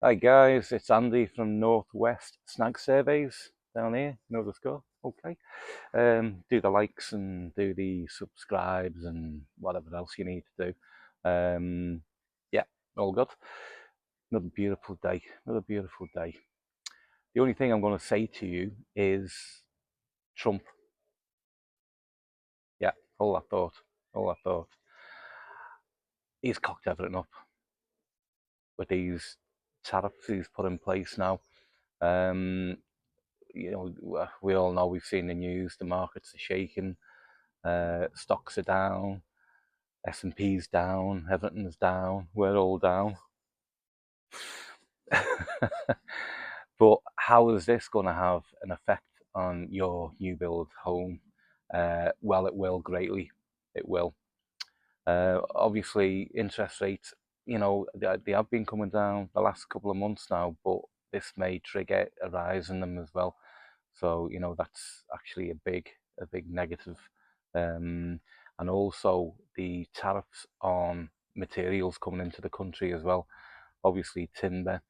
Hi guys, it's Andy from Northwest Snag Surveys down here. You know the score. Okay. Do the likes and do the subscribes and whatever else you need to do. Yeah, all good. Another beautiful day. Another beautiful day. The only thing I'm going to say to you is Trump. Yeah, all that thought. All that thought. He's cocked everything up with these tariffs he's put in place now. Um, we all know, we've seen the news, the markets are shaking, stocks are down, S&P's down, everything's down, we're all down. But how is this going to have an effect on your new build home? Well, it will greatly. It will. Obviously, interest rates, they have been coming down the last couple of months now, but this may trigger a rise in them as well. So, that's actually a big negative. Um, and also the tariffs on materials coming into the country as well. Obviously, timber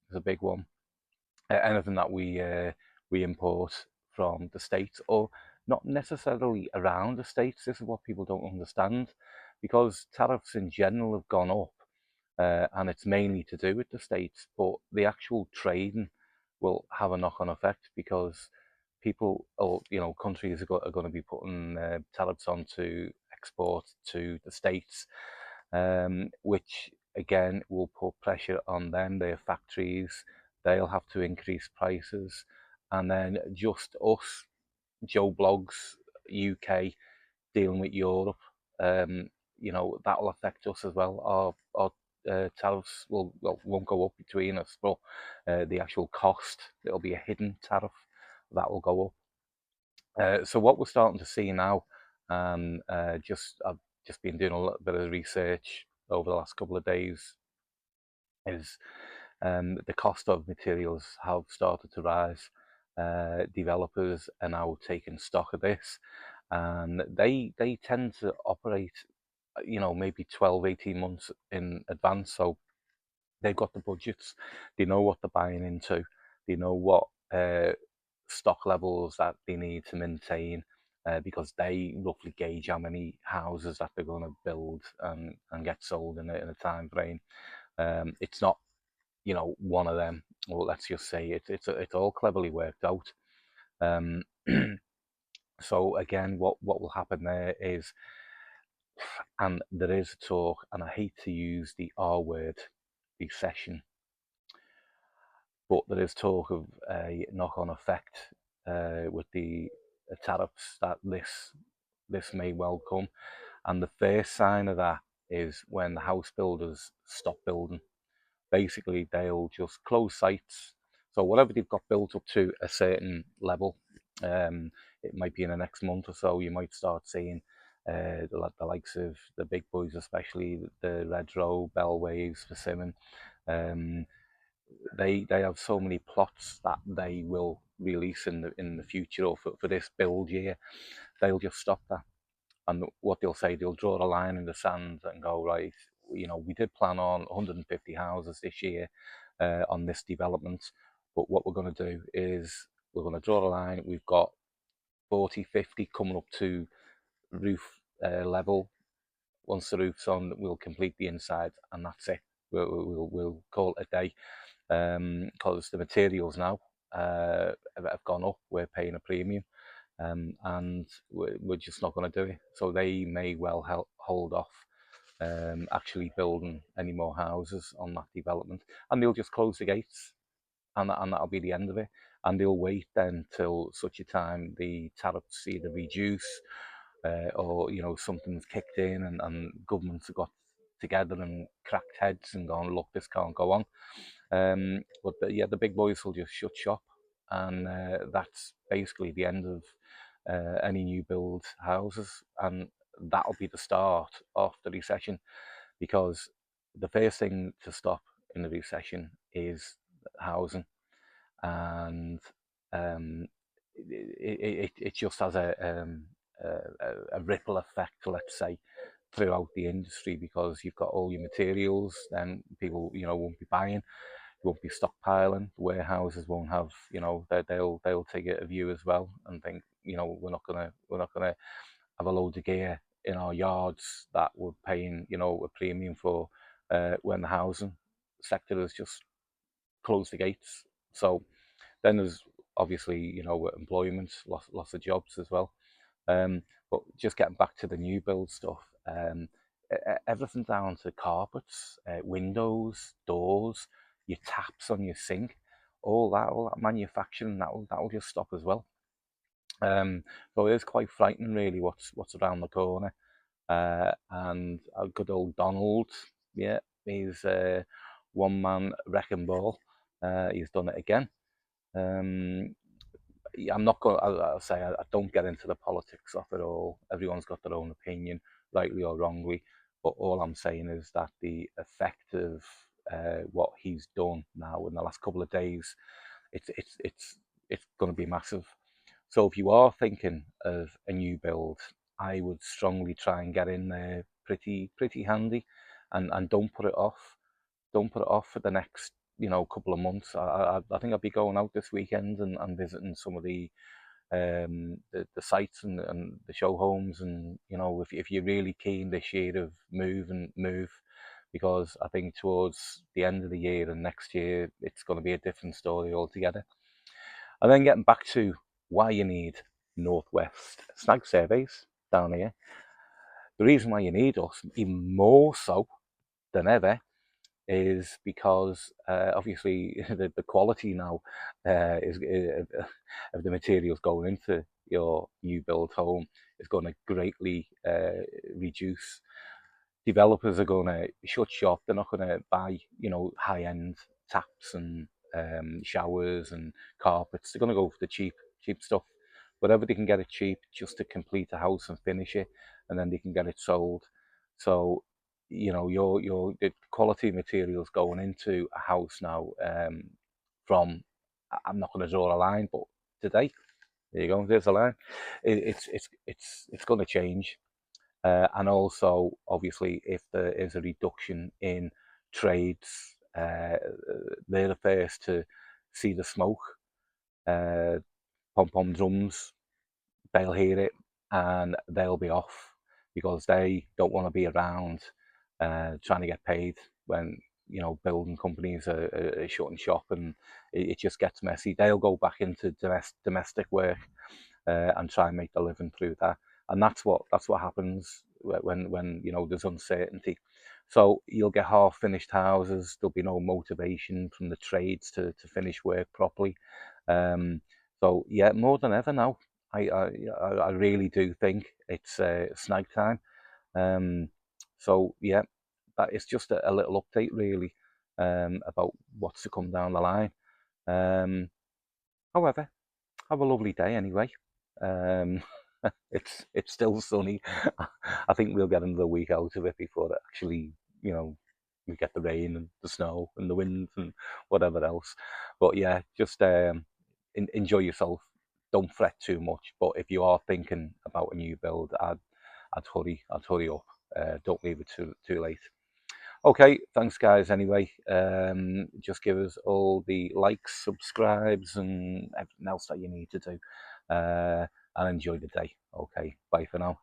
is a big one. Anything that we import from the States, or not necessarily around the States. This is what people don't understand, because tariffs in general have gone up, and it's mainly to do with the States, but the actual trading will have a knock-on effect, because people, or countries are going to be putting tariffs on to export to the States, which again will put pressure on them, their factories. They'll have to increase prices, and then just us, Joe Blogs, UK, dealing with Europe, um, that will affect us as well. Our tariffs won't go up between us, but the actual cost, it'll be a hidden tariff that will go up. So what we're starting to see now, and I've just been doing a little bit of research over the last couple of days, is the cost of materials have started to rise. Developers are now taking stock of this, and they tend to operate, maybe 12, 18 months in advance. So they've got the budgets, they know what they're buying into, they know what stock levels that they need to maintain, because they roughly gauge how many houses that they're going to build and get sold in a time frame. It's not, one of them. Well, let's just say it's all cleverly worked out. Um, so again, what will happen there is, and there is talk, and I hate to use the R word, recession, but there is talk of a knock-on effect with the tariffs, that this may well come. And the first sign of that is when the house builders stop building. Basically, they'll just close sites. So whatever they've got built up to a certain level, it might be in the next month or so, you might start seeing the likes of the big boys, especially the Redrow, Bellways, Persimmon. Um, they have so many plots that they will release in the future, or for this build year. They'll just stop that, and what they'll say, they'll draw a line in the sand and go, right, we did plan on 150 houses this year on this development, but what we're going to do is we're going to draw a line. We've got 40, 50 coming up to roof level. Once the roof's on, we'll complete the inside, and that's it. We'll call it a day, because the materials now have gone up. We're paying a premium, and we're just not going to do it. So they may well hold off actually building any more houses on that development, and they'll just close the gates, and that'll be the end of it. And they'll wait then till such a time the tariffs either reduce, or something's kicked in, and governments have got together and cracked heads and gone, look, this can't go on. But yeah, the big boys will just shut shop, and that's basically the end of any new build houses, and that'll be the start of the recession, because the first thing to stop in the recession is housing, and um, it just has a ripple effect, let's say, throughout the industry, because you've got all your materials, then people won't be buying. won't be stockpiling. The warehouses won't have, they'll take a view as well and think, we're not gonna have a load of gear in our yards that we're paying, a premium for, when the housing sector has just closed the gates. So then there's obviously, employment, lots of jobs as well. But just getting back to the new build stuff, everything down to carpets, windows, doors, your taps on your sink, all that manufacturing, that'll just stop as well. So it is quite frightening, really, what's around the corner. And a good old Donald, yeah, he's one man wrecking ball. He's done it again. Um, I'm not going. I'll say I don't get into the politics of it all. Everyone's got their own opinion, rightly or wrongly. But all I'm saying is that the effect of what he's done now in the last couple of days, it's going to be massive. So if you are thinking of a new build, I would strongly try and get in there pretty handy, and don't put it off. Don't put it off for the next couple of months. I think I'll be going out this weekend and visiting some of the sites and the show homes, and if you're really keen this year of move, because I think towards the end of the year and next year it's going to be a different story altogether. And then getting back to why you need Northwest snag surveys down here, the reason why you need us even more so than ever is because obviously the quality now is of the materials going into your new build home is going to greatly reduce. Developers are going to shut shop. They're not going to buy high end taps and showers and carpets. They're going to go for the cheap stuff, whatever they can get it cheap, just to complete a house and finish it, and then they can get it sold. So your the quality materials going into a house now, from, I'm not going to draw a line, but today, there you go, there's a line. It's going to change, and also obviously if there is a reduction in trades, they're the first to see the smoke. Pom pom drums, they'll hear it and they'll be off, because they don't want to be around trying to get paid when building companies are shutting shop, and it just gets messy. They'll go back into domestic work and try and make a living through that, and that's what happens when there's uncertainty. So you'll get half finished houses. There'll be no motivation from the trades to finish work properly. So yeah, more than ever now, I really do think it's snag time. So yeah, that is just a little update really, about what's to come down the line. However, have a lovely day anyway. Um, it's still sunny. I think we'll get another week out of it before it actually, we get the rain and the snow and the wind and whatever else. But yeah, just enjoy yourself. Don't fret too much. But if you are thinking about a new build, I'd hurry. I'd hurry up. Don't leave it too late. Okay, thanks guys. Anyway, just give us all the likes, subscribes, and everything else that you need to do, and enjoy the day. Okay, bye for now.